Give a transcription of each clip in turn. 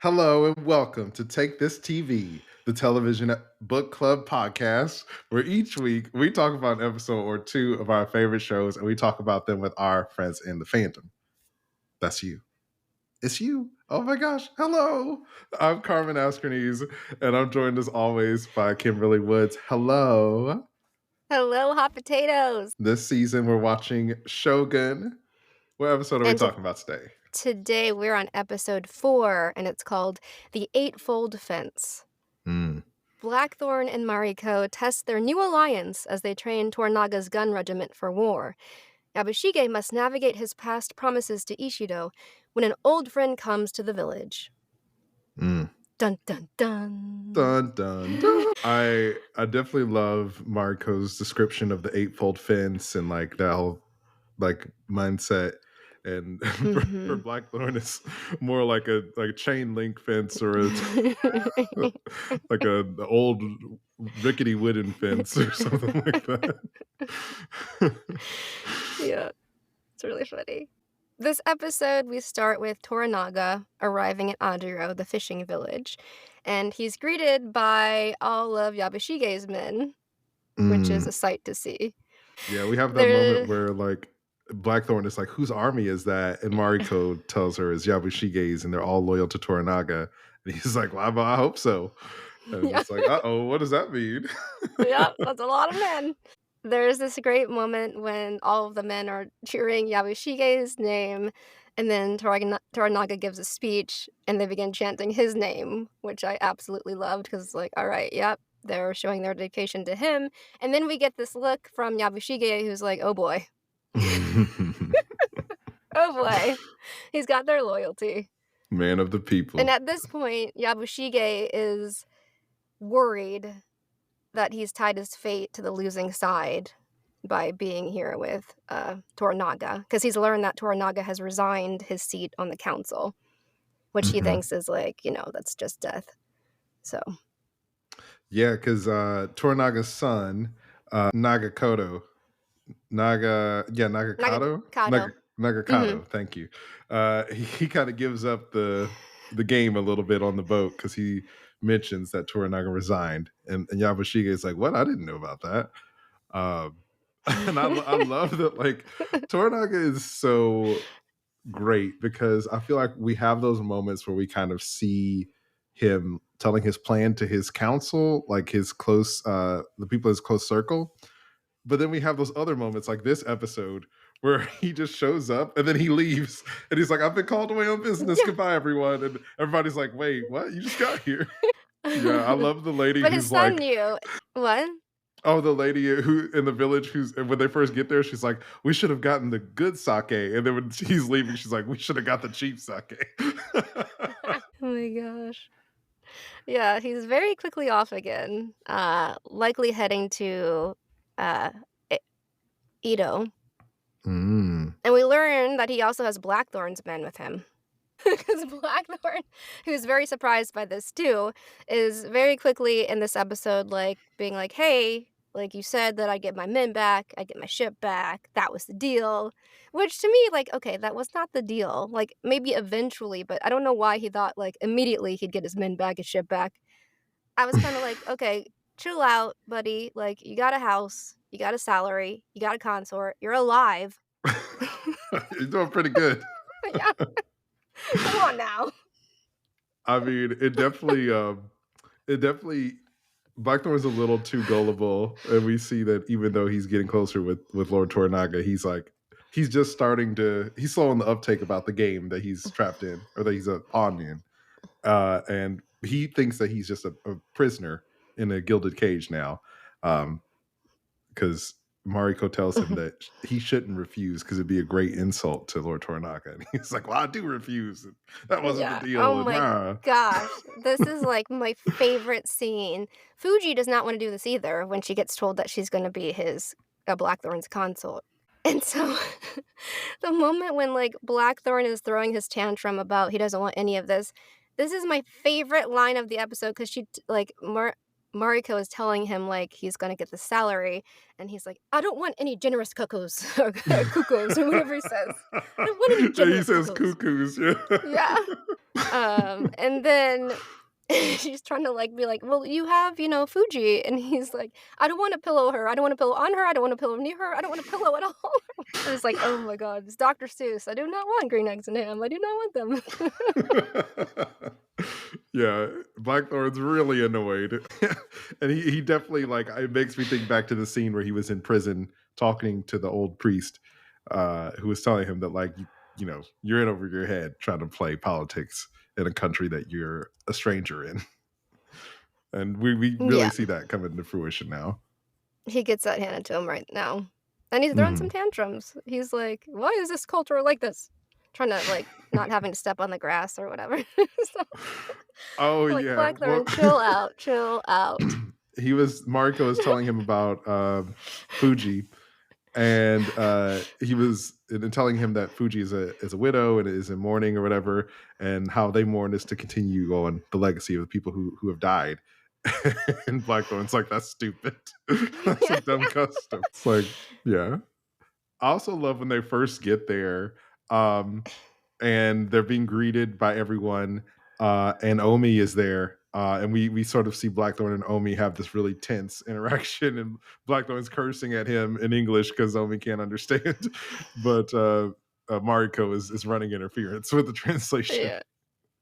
Hello and welcome to Take This TV, the television book club podcast, where each week we talk about an episode or two of our favorite shows and we talk about them with our friends in the fandom. That's you. It's you. Oh my gosh. Hello. I'm Carmen Askernes and I'm joined as always by Kimberly Woods. Hello. Hello, hot potatoes. This season we're watching Shogun. What episode are we And talking about today? today we're on episode 4, and it's called The Eightfold Fence. Mm. Blackthorn and Mariko test their new alliance as they train Torunaga's gun regiment for war. Yabushige must navigate his past promises to Ishido when an old friend comes to the village. Mm. Dun dun dun. Dun dun dun. I definitely love Marco's description of the eightfold fence and like that whole like mindset. And for Blackthorn, it's more like a chain link fence or like a old rickety wooden fence or something like that. Yeah, it's really funny. This episode, we start with Torunaga arriving at Aduro, the fishing village, and he's greeted by all of Yabushige's men, which is a sight to see. Yeah, we have that moment where like Blackthorn is like, whose army is that? And Mariko tells her it's Yabushige's and they're all loyal to Torunaga. And he's like, well, I hope so. And it's like, uh-oh, what does that mean? Yeah, that's a lot of men. There's this great moment when all of the men are cheering Yabushige's name, and then Torunaga gives a speech, and they begin chanting his name, which I absolutely loved, because it's like, all right, yep, they're showing their dedication to him. And then we get this look from Yabushige, who's like, oh boy. Oh boy. He's got their loyalty. Man of the people. And at this point, Yabushige is worried that he's tied his fate to the losing side by being here with Torunaga, because he's learned that Torunaga has resigned his seat on the council, which he thinks is like, that's just death. So yeah, because Torunaga's son, Nagakato, Nagakato, thank you. He kind of gives up the game a little bit on the boat because he mentions that Torunaga resigned, and Yabushige is like, "What? I didn't know about that." And I love that. Like Torunaga is so great because I feel like we have those moments where we kind of see him telling his plan to his council, like his close, the people in his close circle. But then we have those other moments like this episode where he just shows up and then he leaves and he's like, I've been called away on business. Yeah. Goodbye, everyone. And everybody's like, wait, what? You just got here. Yeah, I love the lady but who's his son knew. What? Oh, the lady who in the village who's when they first get there, she's like, we should have gotten the good sake. And then when he's leaving, she's like, we should have got the cheap sake. Oh my gosh. Yeah, he's very quickly off again. Likely heading to Edo. And we learn that he also has Blackthorn's men with him. Because Blackthorn, who's very surprised by this too, is very quickly in this episode like being like, hey, like you said that I'd get my men back, I'd get my ship back, that was the deal. Which to me, like, okay, that was not the deal. Like, maybe eventually, but I don't know why he thought like immediately he'd get his men back, his ship back. I was kind of like, okay, chill out, buddy. Like, you got a house, you got a salary, you got a consort, you're alive. You're doing pretty good. Yeah. Come on now. I mean, it definitely, Blackthorn's a little too gullible, and we see that even though he's getting closer with Lord Torunaga, he's just starting to, he's slow on the uptake about the game that he's trapped in, or that he's a pawn in, and he thinks that he's just a prisoner in a gilded cage now, because Mariko tells him that he shouldn't refuse because it'd be a great insult to Lord Torunaga. And he's like, well, I do refuse. That wasn't the deal. Oh my gosh. This is like my favorite scene. Fuji does not want to do this either when she gets told that she's going to be his Blackthorn's consort. And so the moment when like Blackthorn is throwing his tantrum about he doesn't want any of this, this is my favorite line of the episode because she like Mariko is telling him, like, he's gonna get the salary, and he's like, "I don't want any generous cuckoos," or cuckoos, or whatever he says. "I don't want any Yeah, he generous says cuckoos." cuckoos, yeah. Yeah. And then she's trying to, like, be like, "Well, you have, Fuji," and he's like, "I don't wanna pillow her. I don't wanna pillow on her. I don't wanna pillow near her. I don't wanna pillow at all." I was like, "Oh my god, it's Dr. Seuss. I do not want green eggs and ham. I do not want them." Yeah, Blackthorn's really annoyed. And he definitely, like, it makes me think back to the scene where he was in prison talking to the old priest, who was telling him that, like, you're in over your head trying to play politics in a country that you're a stranger in. And we really Yeah, see that coming to fruition now. he gets that handed to him right now. And he's throwing some Mhm. tantrums. He's like, "Why is this culture like this?" Trying to, like, not having to step on the grass or whatever. So, Oh, like, yeah. Well, "Blackthorn, chill out, chill out." Mariko was telling him about Fuji, and he was telling him that Fuji is a widow and is in mourning or whatever, and how they mourn is to continue on the legacy of the people who have died. And Blackthorn's like, that's stupid. That's a Yeah. dumb custom. It's like, yeah. I also love when they first get there, um, and they're being greeted by everyone, and Omi is there, and we sort of see Blackthorn and Omi have this really tense interaction, and Blackthorn's cursing at him in English because Omi can't understand, but Mariko is running interference with the translation. Yeah.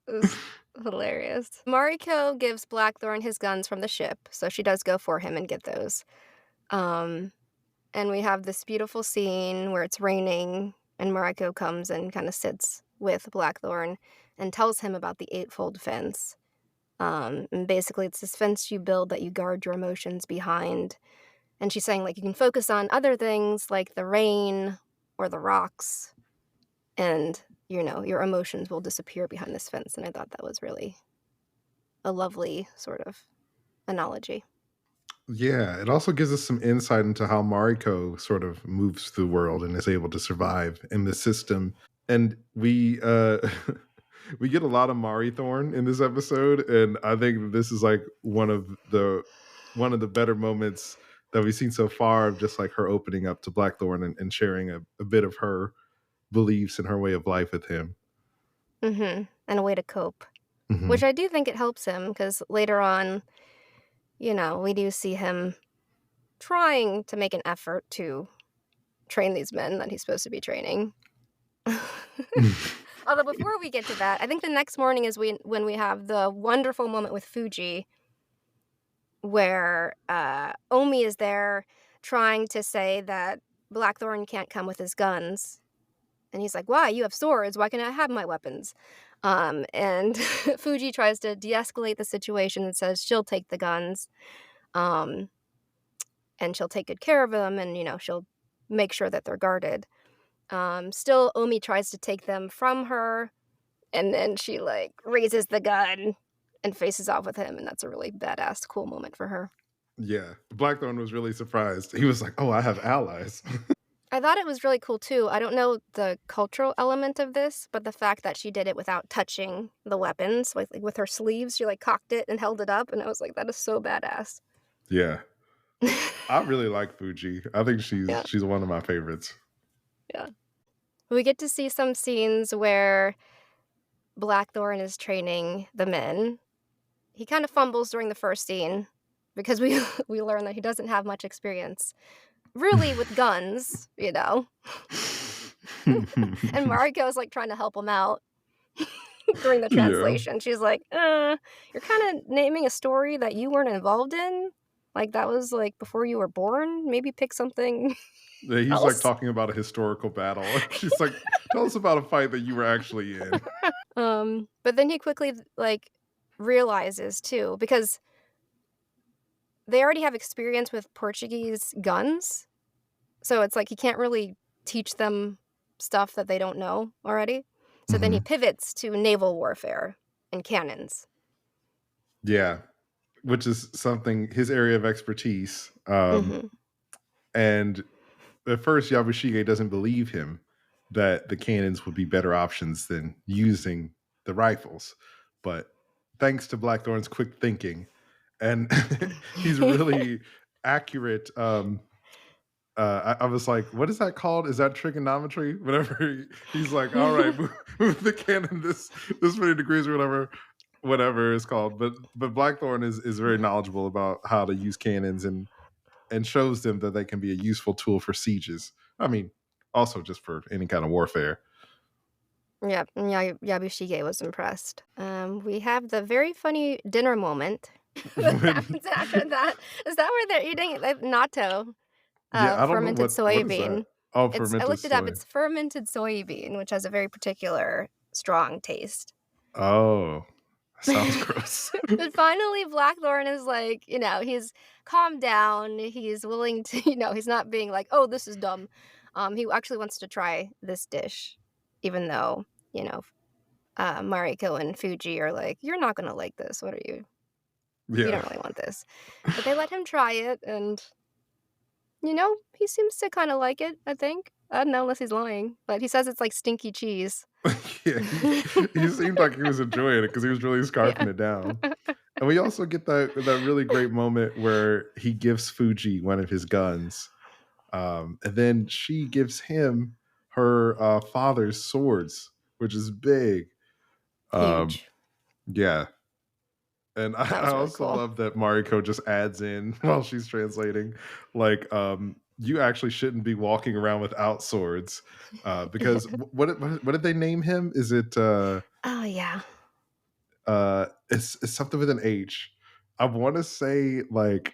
It's hilarious. Mariko gives Blackthorn his guns from the ship, so she does go for him and get those. Um, and we have this beautiful scene where it's raining, and Mariko comes and kind of sits with Blackthorn and tells him about the Eightfold Fence. And basically, it's this fence you build that you guard your emotions behind. And she's saying, like, you can focus on other things like the rain or the rocks, and, your emotions will disappear behind this fence. And I thought that was really a lovely sort of analogy. Yeah, it also gives us some insight into how Mariko sort of moves through the world and is able to survive in the system. And we we get a lot of Mari Thorn in this episode, and I think that this is like one of the better moments that we've seen so far of just like her opening up to Blackthorn and sharing a bit of her beliefs and her way of life with him. And a way to cope, which Hmm. I do think it helps him because later on, we do see him trying to make an effort to train these men that he's supposed to be training. Although before we get to that, I think the next morning is when we have the wonderful moment with Fuji where Omi is there trying to say that Blackthorn can't come with his guns. And he's like, "Why? You have swords. Why can't I have my weapons?" And Fuji tries to de-escalate the situation and says she'll take the guns, um, and she'll take good care of them, and she'll make sure that they're guarded. Still, Omi tries to take them from her, and then she like raises the gun and faces off with him, and that's a really badass, cool moment for her. Yeah, Blackthorn was really surprised. He was like, "Oh, I have allies." I thought it was really cool too. I don't know the cultural element of this, but the fact that she did it without touching the weapons, like with her sleeves, she like cocked it and held it up, and I was like, that is so badass. Yeah, I really like Fuji. I think Yeah, she's one of my favorites. yeah. We get to see some scenes where Blackthorn is training the men. He kind of fumbles during the first scene because we we learn that he doesn't have much experience really with guns, and Mariko is like trying to help him out during the Yeah. translation. She's like, you're kind of naming a story that you weren't involved in. Like, that was like before you were born. Maybe pick something Yeah, he's like else." talking about a historical battle. She's like, "Tell us about a fight that you were actually in." But then he quickly, like, realizes too, because they already have experience with Portuguese guns. So it's like he can't really teach them stuff that they don't know already. So then he Mhm. pivots to naval warfare and cannons. Yeah, which is something his area of expertise. Hmm. And at first, Yabushige doesn't believe him that the cannons would be better options than using the rifles. But thanks to Blackthorn's quick thinking and he's really accurate. I was like, "What is that called? Is that trigonometry?" Whenever he's like, "All right, move the cannon this many degrees or whatever it's called." But Blackthorn is very knowledgeable about how to use cannons and shows them that they can be a useful tool for sieges. I mean, also just for any kind of warfare. Yep, and Yabushige was impressed. We have the very funny dinner moment that When, happens after that. Is that where they're eating, like, natto, yeah, I don't know fermented what is that. soybean? Oh, I fermented looked it up, soy. it's fermented soybean, which has a very particular strong taste. Oh, sounds gross. But finally, Blackthorn is like, he's calmed down. He's willing to, he's not being like, oh, this is dumb. He actually wants to try this dish, even though, you know, Mariko and Fuji are like, you're not going to like this. What are you? You Yeah. don't really want this. But they let him try it, and, he seems to kind of like it, I think. I don't know unless he's lying, but he says it's like stinky cheese. Yeah, he seemed like he was enjoying it because he was really Yeah. scarfing it down. And we also get that really great moment where he gives Fuji one of his guns, and then she gives him her father's swords, which is big. Um, Huge. yeah, and That I was really also cool. love that Mariko just adds in while she's translating, like, you actually shouldn't be walking around without swords, because what did they name him? Is it Oh, yeah. it's something with an H. I want to say like,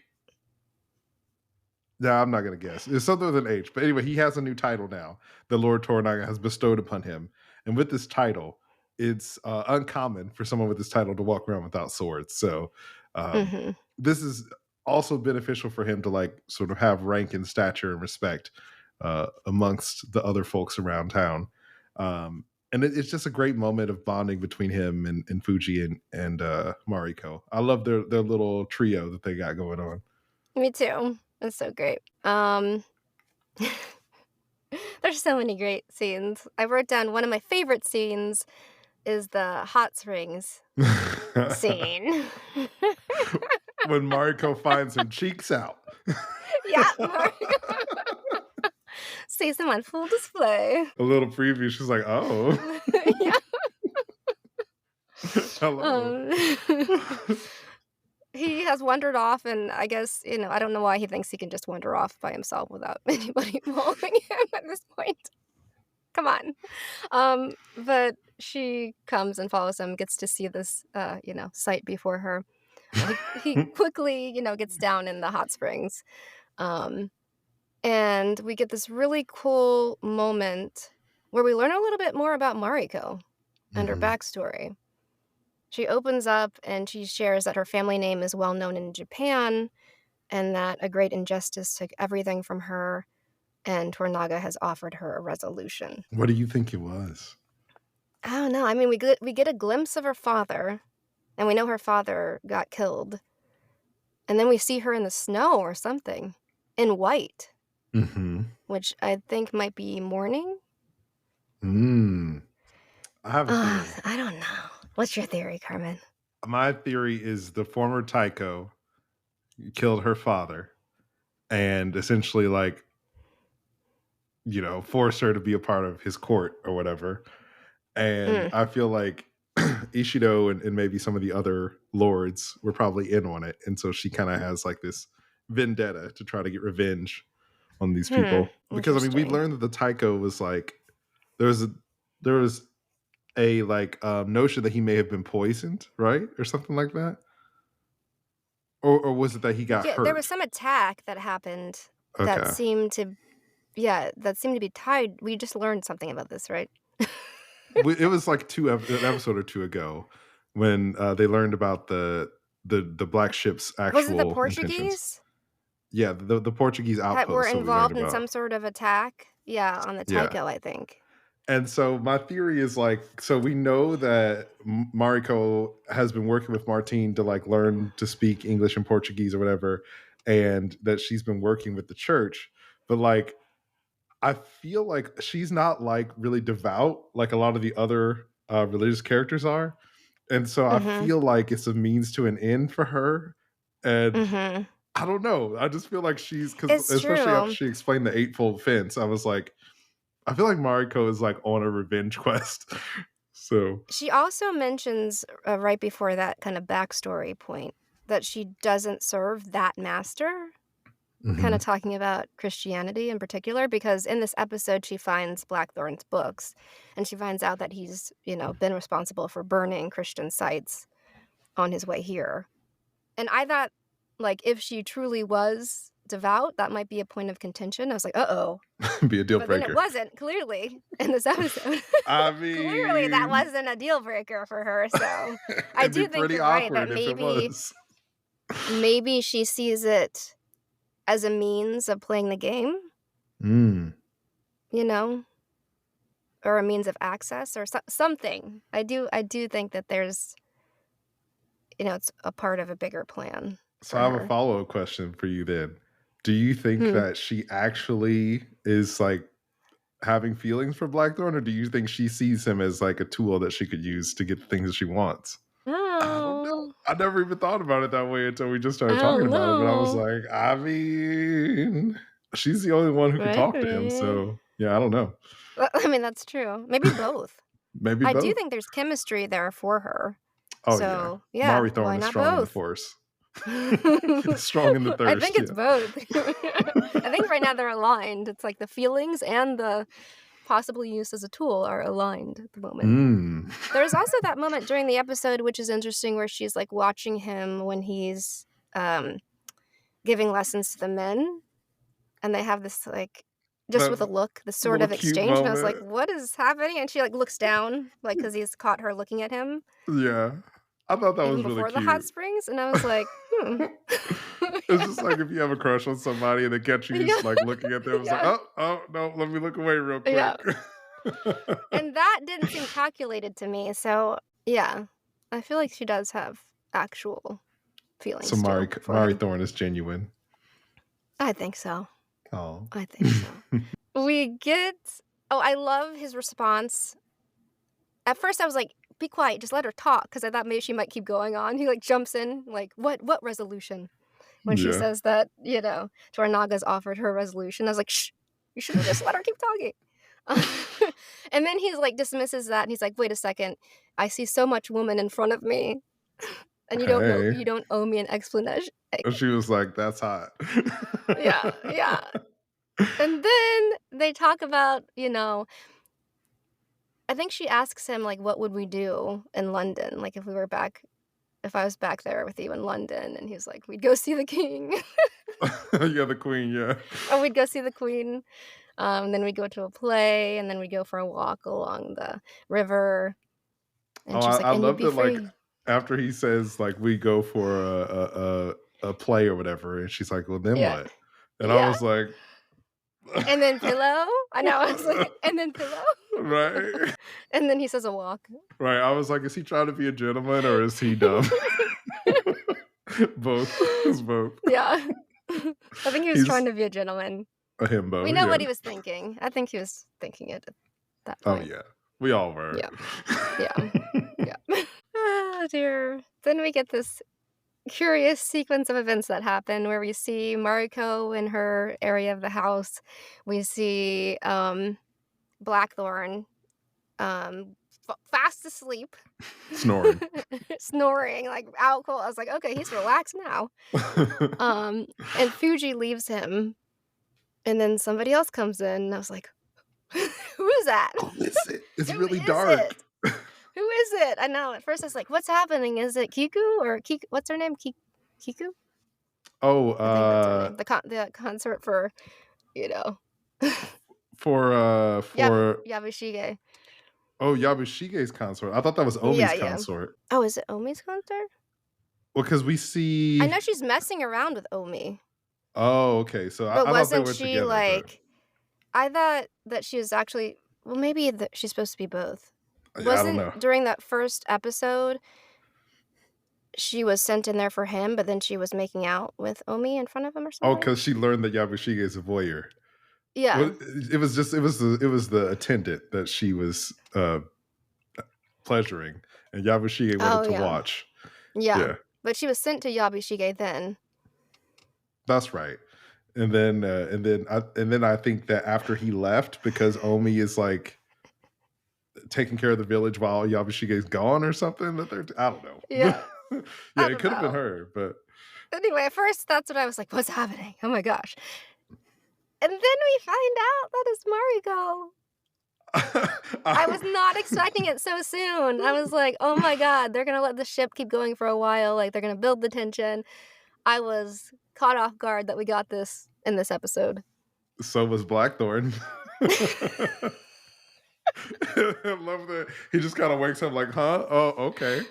no, I'm not gonna guess. It's something with an H. But anyway, he has a new title now that Lord Torunaga has bestowed upon him. And with this title, it's uncommon for someone with this title to walk around without swords. So um, Hmm. this is also beneficial for him to like sort of have rank and stature and respect amongst the other folks around town. And it's just a great moment of bonding between him and Fuji and Mariko. I love their little trio that they got going on. Me too. That's so great. There's so many great scenes. I wrote down one of my favorite scenes is the hot springs scene. When Mariko finds him cheeks out. Yeah, sees him on full display. A little preview. She's like, "Oh, Yeah. hello." Um, he has wandered off, and I guess, I don't know why he thinks he can just wander off by himself without anybody following him at this point. Come on. But she comes and follows him, gets to see this, sight before her. He quickly, gets down in the hot springs. Um, and we get this really cool moment where we learn a little bit more about Mariko and her Mhm. backstory. She opens up and she shares that her family name is well known in Japan and that a great injustice took everything from her, and Tornaga has offered her a resolution. What do you think it was? I don't know. I mean, we get a glimpse of her father, and we know her father got killed. And then we see her in the snow or something in white, Mhm. which I think might be mourning. Mm. I have a theory. I don't know. What's your theory, Carmen? My theory is the former Taiko killed her father and essentially like, forced her to be a part of his court or whatever. And Mm, I feel like Ishido and maybe some of the other lords were probably in on it. And so she kind of has like this vendetta to try to get revenge on these people. Because I mean, we've interesting. learned that the Taiko was like there was a there was a like notion that he may have been poisoned, right? Or something like that. Or was it that he got Yeah, there was hurt? some attack that happened that Okay. seemed to, yeah, that seemed to be tied. We just learned something about this, right? It was like an episode or two ago when they learned about the black ship's Was it the actual intentions. Portuguese Yeah, the Portuguese that were outpost that we learned involved in about. some sort of attack? Yeah, on the Yeah. Tycho, I think. And so my theory is like, so we know that Mariko has been working with Martine to like learn to speak English and Portuguese or whatever, and that she's been working with the church. But like, I feel like she's not like really devout like a lot of the other religious characters are. And so I Mhm. feel like it's a means to an end for her And Mhm. I don't know. I just feel like she's because It's especially after true. she explained the Eightfold Fence, I was like, I feel like Mariko is like on a revenge quest. So She also mentions, right before that kind of backstory point that she doesn't serve that master, kinda mhm. talking about Christianity in particular, because in this episode, she finds Blackthorn's books, and she finds out that he's, been responsible for burning Christian sites on his way here. And I thought, like, if she truly was devout, that might be a point of contention. I was like, "Uh-oh." Be a deal But then it breaker. wasn't, clearly, in this episode. I Clearly, that mean, wasn't a deal breaker for her, so I it'd be do think pretty you're right that awkward if it maybe was. maybe she sees it as a means of playing the game, Mm. you know, or a means of access or something. I do think that there's, it's a part of a bigger plan So for I have a her. follow-up question for you then. Do you think Hmm. that she actually is like having feelings for Blackthorn, or do you think she sees him as like a tool that she could use to get the things that she wants? I don't know. Oh, I never even thought about it that way until we just I started talking don't about it. But I was know. like, I mean, she's the only one who could talk to him. Maybe. So yeah, I don't know. Well, I mean, that's true. Maybe both. Maybe I do both. think there's chemistry there for her. Oh yeah. So, yeah, Mari why Thorn is not strong in the both? force. Strong in the I think thirst, it's yeah. both. I think right now they're aligned. It's like the feelings and the possible use as a tool are aligned at the moment. Mm. There's also that moment during the episode, which is interesting, where she's like watching him when he's giving lessons to the men, and they have this like just with a That look, this sort little of cute exchange, and I was like, moment. "What is happening?" And she like looks down, like because he's caught her looking at him Yeah. I thought that even was really before the hot cute. springs, and I was like, "Hmm." It's just like if you have a crush on somebody and they catch you Yeah, just like looking at them, it's like, yeah, oh, no, let me look away real yeah. quick. And that didn't seem calculated to me. So yeah, I feel like she does have actual So feelings Mari still for Mari him. Thorn is genuine. I think so. Oh. I think so. We get. Oh, I love his response. At first, I was like, "Be quiet, just let her talk," because I thought maybe she might keep going on. He like jumps in, like, "What resolution?" When she Yeah. says that, Toranaga's offered her resolution. I was like, "Shh, you should have just let her keep talking." And then he's like dismisses that, and he's like, "Wait a second, I see so much woman in front of me, and Hey. you don't owe me an explanation." And she was like, that's hot. Yeah, yeah. And then they talk about, I think she asks him like, "What would we do in London? Like if I was back there with you in London?" And he's like, "We'd go see the king." Yeah, the queen, yeah. Or we'd go see the queen. Then we'd go to a play, and then we'd go for a walk along the river. Oh, And she's like, I "And you'd love be that, like, free." after he says, like, "We go for a play or whatever," and she's like, "Well, then Yeah. what?" And I Yeah. was like And then pillow? I know, I was like, "And then pillow?" Right? And then he says a walk. Right, I was like, "Is he trying to be a gentleman or is he dumb?" Both. It's both. Yeah. I think he was trying He's to be a gentleman. a We himbo, know what yeah. he was thinking. I think he was thinking it at that Oh, point. yeah. We all were. Yeah. Yeah. Yeah. Oh, dear. Then we get this curious sequence of events that happen where we see Mariko in her area of the house. We see Blackthorn fast asleep, Snoring. snoring like out cold. I was like, okay, he's relaxed now. And Fuji leaves him, and then somebody else comes in, and I was like, who is that? Who is it? It's Who really is dark. it? Who is it? I know. At first, I was like, "What's happening? Is it Kiku or Kiku? What's her name? Kiku? Oh, I think that's her name. The consort for, you know, for Yabushige. oh, Yabushige's consort. I thought that was Yeah, Omi's yeah. consort. Oh, is it Omi's consort? Well, because we I see know she's messing around with Omi, oh, okay, so but I thought they wasn't were she together, but like? I thought that she was actually. Well, maybe she's supposed to be both. yeah, I don't Wasn't know. during that first episode she was sent in there for him, but then she was making out with Omi in front of him or Oh, something? because she learned that Yabushige is a voyeur. Well, Yeah. it was just it was the attendant that she was pleasuring, and Yabushige wanted Oh, to yeah. watch. Yeah. Yeah. But she was sent to Yabushige then. That's right. And then I think that after he left, because Omi is like taking care of the village while Yabushige's gone or something, that they're I don't know. Yeah. Yeah, I it don't could have been know. her, but Anyway, at first that's what I was like, what's happening? Oh my gosh. And then we find out that it's Mariko. I was not expecting it so soon. I was like, oh my god, they're gonna let the ship keep going for a while, like they're gonna build the tension. I was caught off guard that we got this in this episode. So was Blackthorn. I love that he just kind of wakes up like, huh? Oh, okay.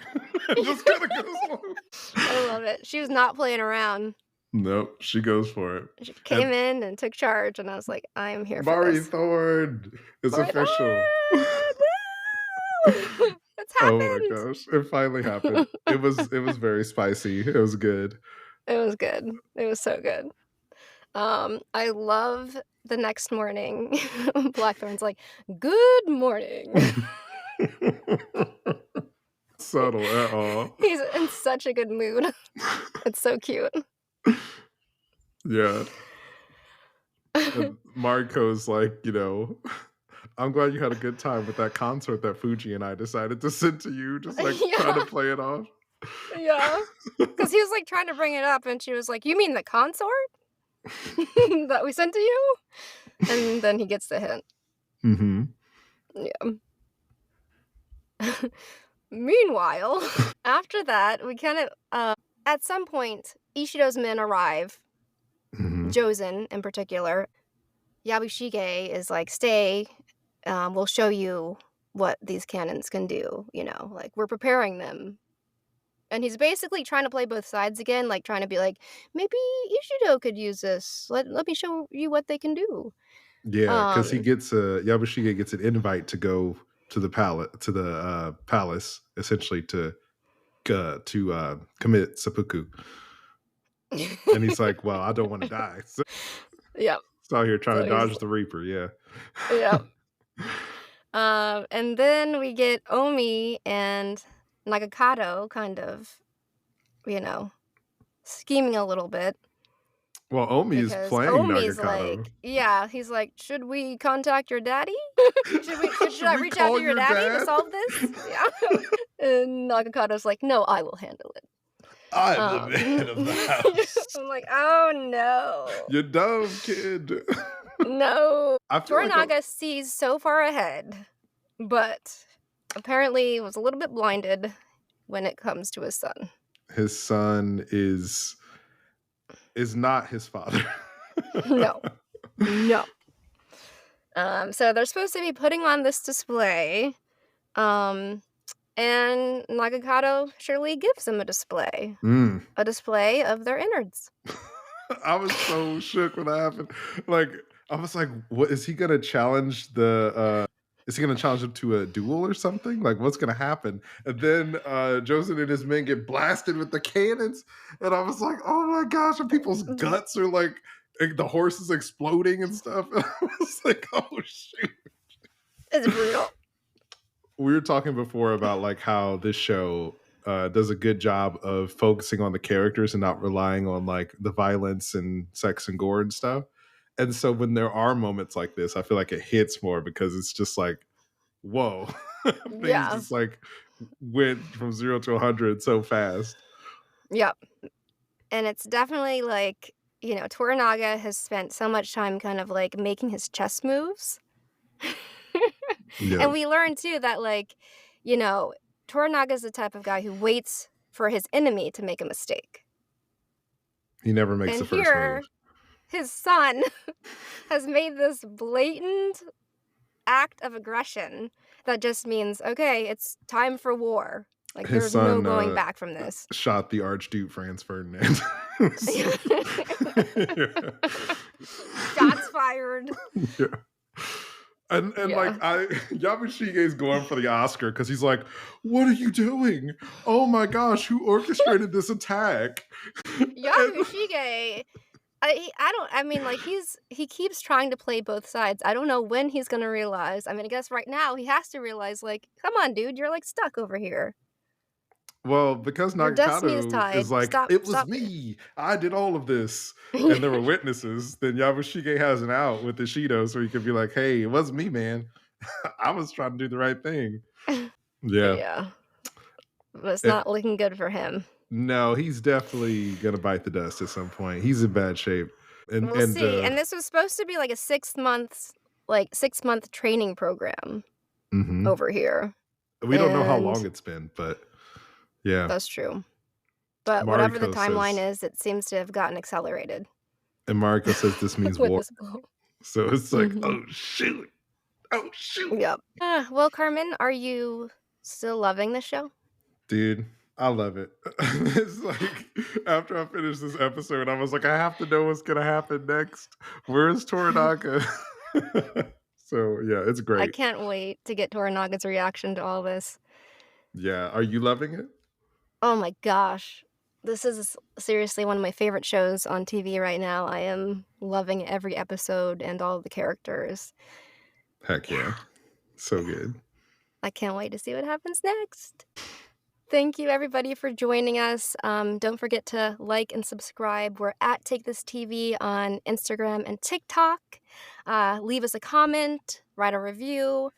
Just kind of goes along. I love it. She was not playing around. Nope, she goes for it. She And came in and took charge, and I was like, I am here for Mari this. Thorn is Mariko! official. Woo! It's Oh my happened. gosh, it finally happened. It was very spicy. It was good. It was good. It was so good. I love the next morning. Blackthorn's like, "Good morning." Subtle at all. He's in such a good mood. It's so cute. Yeah. And Mariko's like, I'm glad you had a good time with that concert that Fuji and I decided to send to you, just like trying to play it off. Yeah. Because he was like trying to bring it up, and she was like, "You mean the consort that we sent to you?" And then he gets the hint. Mm-hmm. Yeah. Meanwhile, after that, we kind of, at some point, Ishido's men arrive. Mm-hmm. Jozen, in particular. Yabushige is like, stay, we'll show you what these cannons can do, like, we're preparing them. And he's basically trying to play both sides again, like, trying to be like, maybe Ishido could use this. Let me show you what they can do. Yeah, because he gets Yabushige gets an invite to go to the palace, essentially to commit seppuku. And he's like, well, I don't want to die. So Yeah. he's out here trying to dodge the Reaper, yeah. Yeah. And then we get Omi and Nagakado kind of, scheming a little bit. Well, Omi is playing Omi's Nagakado. like, yeah, he's like, should we contact your daddy? should I reach out to your daddy to solve this? Yeah. And Nagakado's like, no, I will handle it. I'm the man of the house. I'm like, oh no. You're dumb, kid. No. Torunaga sees so far ahead, but apparently was a little bit blinded when it comes to his son. His son is not his father. No. So they're supposed to be putting on this display, and Nagakado surely gives them a display. A display of their innards. I was so shook when that happened. Like, I was like, what is he gonna challenge is he gonna challenge him to a duel or something? Like, what's gonna happen? And then Jozen and his men get blasted with the cannons, and I was like, oh my gosh, and people's guts are like the horse is exploding and stuff. And I was like, oh shoot. It's brutal. We were talking before about like how this show does a good job of focusing on the characters and not relying on like the violence and sex and gore and stuff. And so when there are moments like this, I feel like it hits more because it's just like, whoa, things just like went from 0 to 100 so fast. Yep. And it's definitely like, Torunaga has spent so much time kind of like making his chess moves. And we learn too that like, Torunaga is the type of guy who waits for his enemy to make a mistake. He never makes the first move. His son has made this blatant act of aggression that just means, okay, it's time for war. Like, there's no going back from this. Shot the Archduke Franz Ferdinand. Shots fired. Yeah. And like Yabushige's going for the Oscar because he's like, what are you doing? Oh my gosh, who orchestrated this attack? Yabushige, he keeps trying to play both sides. I don't know when he's gonna realize. I mean, I guess right now he has to realize, like, come on, dude, you're like stuck over here. Well, because Your destiny is Nagakado is tied. like, Stop "It was stop it." me. I did all of this." And there were witnesses, then Yabushige has an out with Ishido, so he could be like, "Hey, it wasn't me, man. I was trying to do the right thing." Yeah. Yeah. But it's Eh, not looking good for him. no, he's definitely gonna bite the dust at some point. He's in bad shape. And We'll see. And this was supposed to be like a 6-month training program mhm. over here. We don't know how And long it's been, but yeah. that's true. But whatever the Mariko timeline says is, it seems to have gotten accelerated and Mariko says this means with war. this book. So it's like, Mhm. "Oh, shoot. Oh, shoot." Yep. Well, Carmen, are you still loving the show? Dude, I love it. It's like after I finished this episode, I was like, I have to know what's gonna happen next. Where's Torunaga? So yeah, it's I great. can't wait to get Toranaga's reaction to all this. Yeah. Are you loving it? Oh my gosh. This is seriously one of my favorite shows on TV right now. I am loving every episode and all of the characters. Heck Yeah, yeah. So yeah. good. I can't wait to see what happens next. Thank you, everybody, for joining us. Don't forget to like and subscribe. We're at Take This TV on Instagram and TikTok. Leave us a comment, write a review,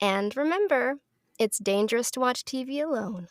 and remember, it's dangerous to watch TV alone.